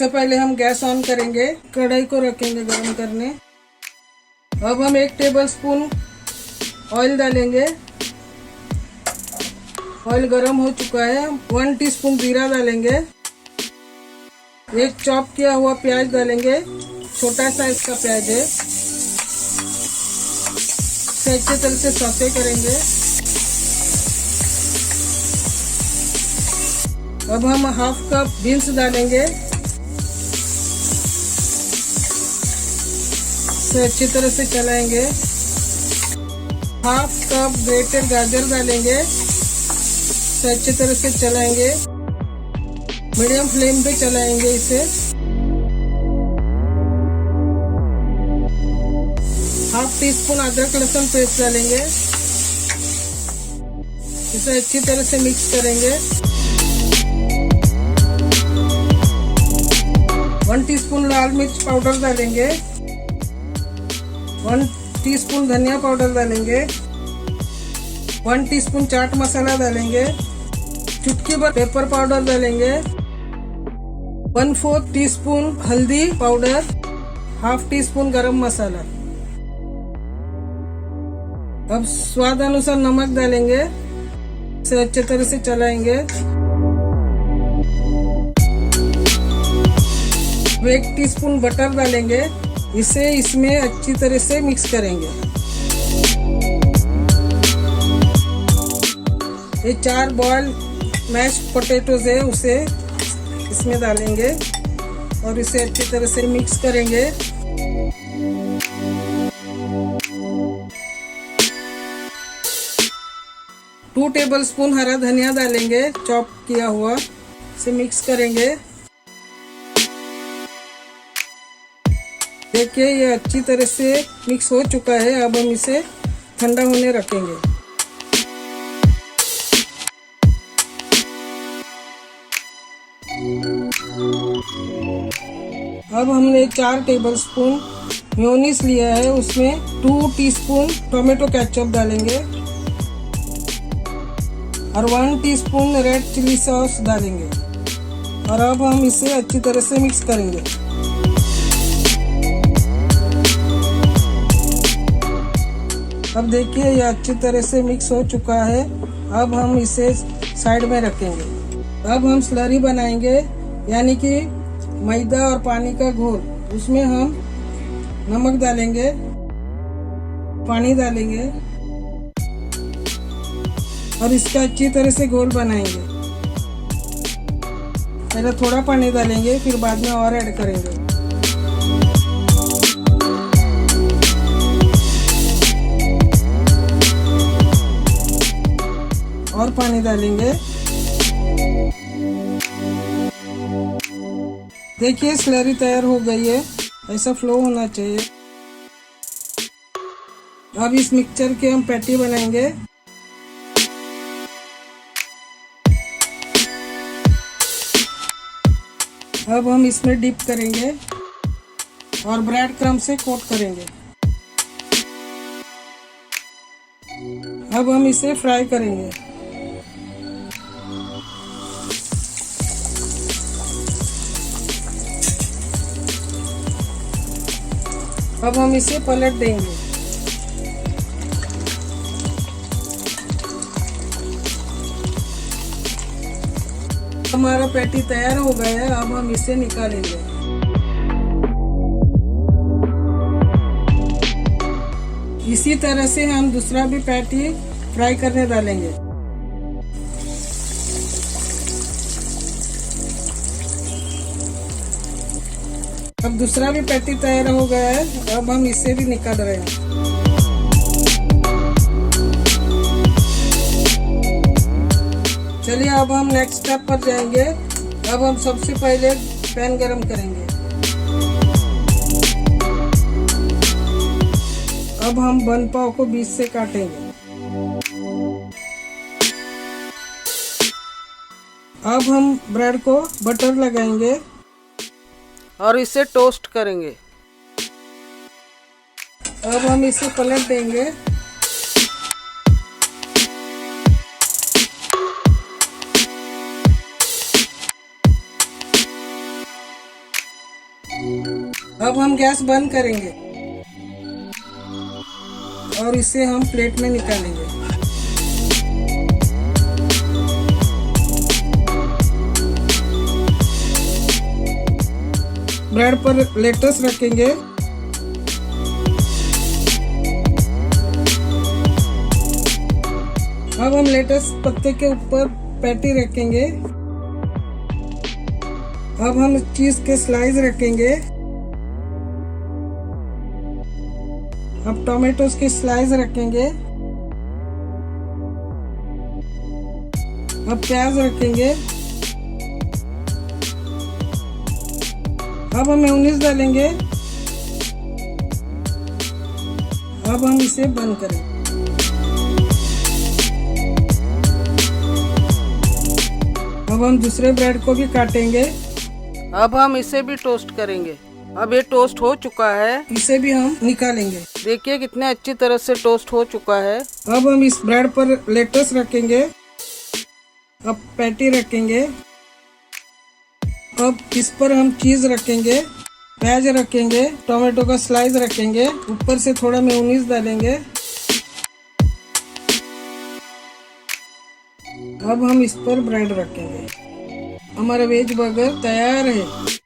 सबसे पहले हम गैस ऑन करेंगे, कढ़ाई को रखेंगे गरम करने। अब हम 1 टेबलस्पून ऑयल डालेंगे। ऑयल गरम हो चुका है। 1 टीस्पून जीरा डालेंगे। एक चॉप किया हुआ प्याज डालेंगे, छोटा साइज का प्याज है। इसे अच्छे तरह से सौते करेंगे। अब हम 1/2 कप बीन्स डालेंगे। इसे अच्छी तरह से चलाएंगे। 1/2 कप ग्रेटेड गाजर डालेंगे। इसे अच्छी तरह से चलाएंगे। मीडियम फ्लेम पे चलाएंगे इसे। 1/2 टीस्पून अदरक लहसुन पेस्ट डालेंगे। इसे अच्छी तरह से मिक्स करेंगे। 1 टीस्पून लाल मिर्च पाउडर डालेंगे। 1 टीस्पून धनिया पाउडर डालेंगे। 1 टीस्पून चाट मसाला डालेंगे। चुटकी भर पेपर पाउडर डालेंगे। 1/4 टीस्पून हल्दी पाउडर। 1/2 टीस्पून गरम मसाला। अब स्वाद अनुसार नमक डालेंगे। इसे अच्छे तरह से चलाएंगे। 1 टीस्पून बटर डालेंगे। इसे इसमें अच्छी तरह से मिक्स करेंगे। ये 4 बॉयल मैश्ड पोटैटोज है, उसे इसमें डालेंगे और इसे अच्छी तरह से मिक्स करेंगे। टू टेबलस्पून हरा धनिया डालेंगे, चॉप किया हुआ। इसे मिक्स करेंगे। देखिए ये अच्छी तरह से मिक्स हो चुका है। अब हम इसे ठंडा होने रखेंगे। अब हमने 4 टेबलस्पून मेयोनीज लिया है, उसमें 2 टीस्पून टोमेटो केचप डालेंगे और 1 टीस्पून रेड चिली सॉस डालेंगे और अब हम इसे अच्छी तरह से मिक्स करेंगे। अब देखिए ये अच्छी तरह से मिक्स हो चुका है। अब हम इसे साइड में रखेंगे। अब हम स्लरी बनाएंगे, यानी कि मैदा और पानी का घोल। उसमें हम नमक डालेंगे, पानी डालेंगे और इसका अच्छी तरह से घोल बनाएंगे। पहले थोड़ा पानी डालेंगे, फिर बाद में और ऐड करेंगे। और पानी डालेंगे। देखिए स्लरी तैयार हो गई है, ऐसा फ्लो होना चाहिए। अब इस मिक्सचर के हम पैटी बनाएंगे। अब हम इसमें डिप करेंगे और ब्रेड क्रम्ब से कोट करेंगे। अब हम इसे फ्राई करेंगे। अब हम इसे पलट देंगे। हमारा पैटी तैयार हो गया है। अब हम इसे निकालेंगे। इसी तरह से हम दूसरा भी पैटी फ्राई करने डालेंगे। अब दूसरा भी पैटी तैयार हो गया है। अब हम इसे भी निकाल रहे हैं। चलिए अब हम नेक्स्ट स्टेप पर जाएंगे। अब हम सबसे पहले पैन गरम करेंगे। अब हम बन पाव को बीच से काटेंगे। अब हम ब्रेड को बटर लगाएंगे और इसे टोस्ट करेंगे। अब हम इसे पलट देंगे। अब हम गैस बंद करेंगे और इसे हम प्लेट में निकालेंगे। ब्रेड पर लेटस रखेंगे। अब हम लेटस पत्ते के ऊपर पैटी रखेंगे। अब हम चीज के स्लाइस रखेंगे। अब टोमेटोस के स्लाइस रखेंगे। अब प्याज रखेंगे। अब हम मेयोनीज डालेंगे। अब हम इसे बंद करेंगे। अब हम दूसरे ब्रेड को भी काटेंगे। अब हम इसे भी टोस्ट करेंगे। अब ये टोस्ट हो चुका है, इसे भी हम निकालेंगे। देखिए कितने अच्छी तरह से टोस्ट हो चुका है। अब हम इस ब्रेड पर लेटस रखेंगे। अब पैटी रखेंगे। अब इस पर हम चीज रखेंगे, प्याज रखेंगे, टोमेटो का स्लाइस रखेंगे, ऊपर से थोड़ा मेयोनीज डालेंगे। अब हम इस पर ब्रेड रखेंगे। हमारा वेज बर्गर तैयार है।